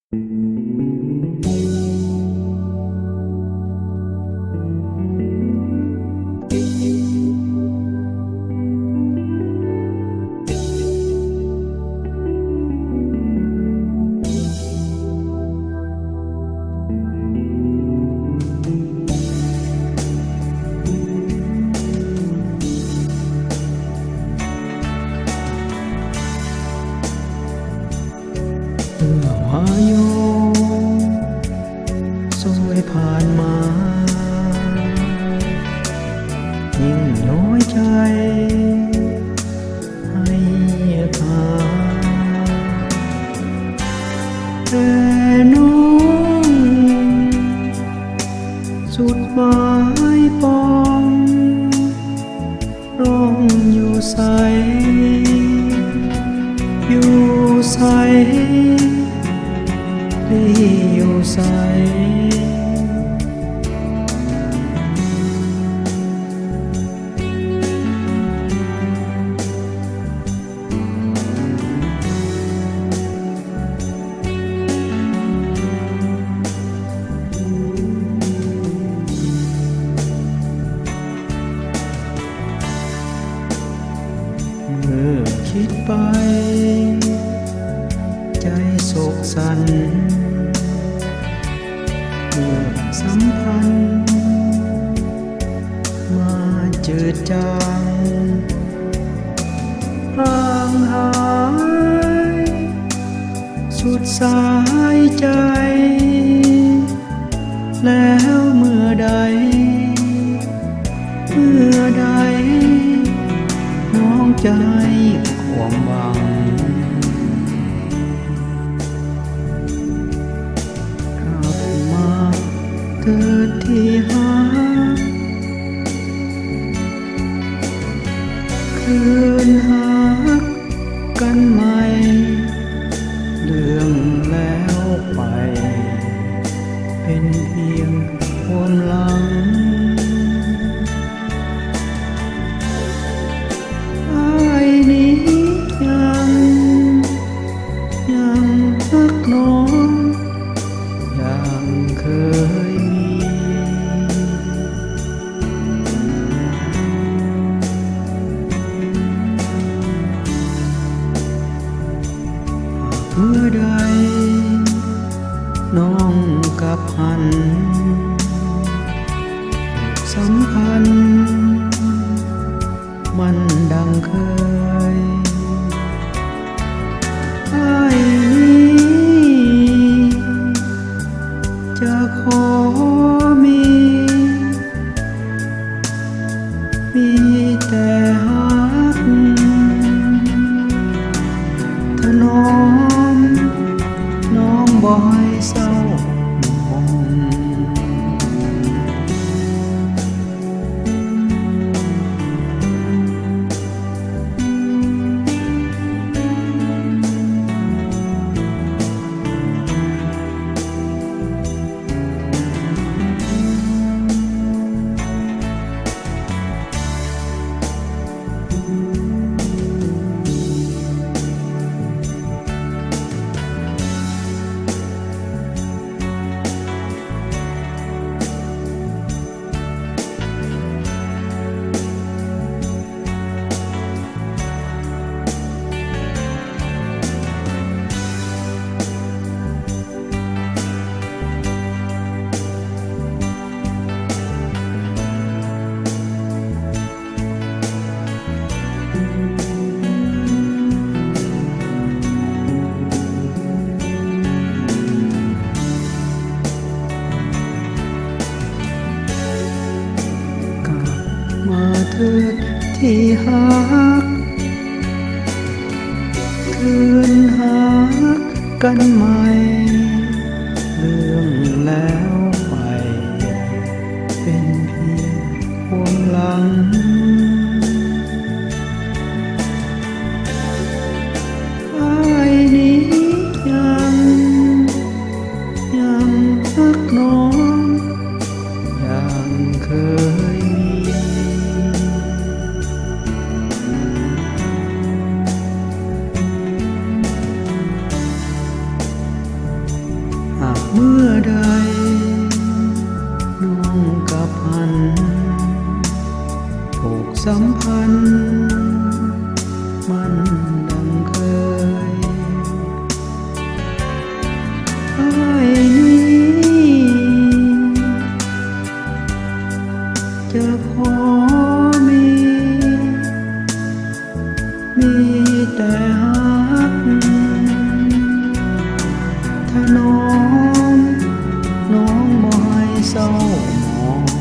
วายุโสยผ่านมายิ่งน้อยใจให้พาแต่น้องสุดหมายปองร้องอยู่ใสอยู่ใสอยู่ใสเมื่อคิดไปใจโศกสันเมื่อสัมพันธ์มาจืดจางห่างหายสุดสายใจแล้วเมื่อใดน้องใจความหวังเกิดที่หาคืนหากันใหม่เรื่องแล้วไปเป็นเพียงความหลังอ้ายนี้ยังรักน้องอย่างเคยเมื่อใดน้องกับหันสัมพันธ์มันดังเคยอ้ายนี้จะขอมีแต่หักถนอมน้องบ่ให้เศร้าหมองมาเถิดที่หักคืนหักกันใหม่เรื่องแล้วไปเป็นเพียงความหลังอ้ายนี้ยังรักน้องอย่างเคย ากเมื่อใดน้องกับพันผูกสัมพันธ์มันดังเคยอ้ายนี้จะขอมีแต่ฮักถ้าน้องบ่ให้เศร้าหมอง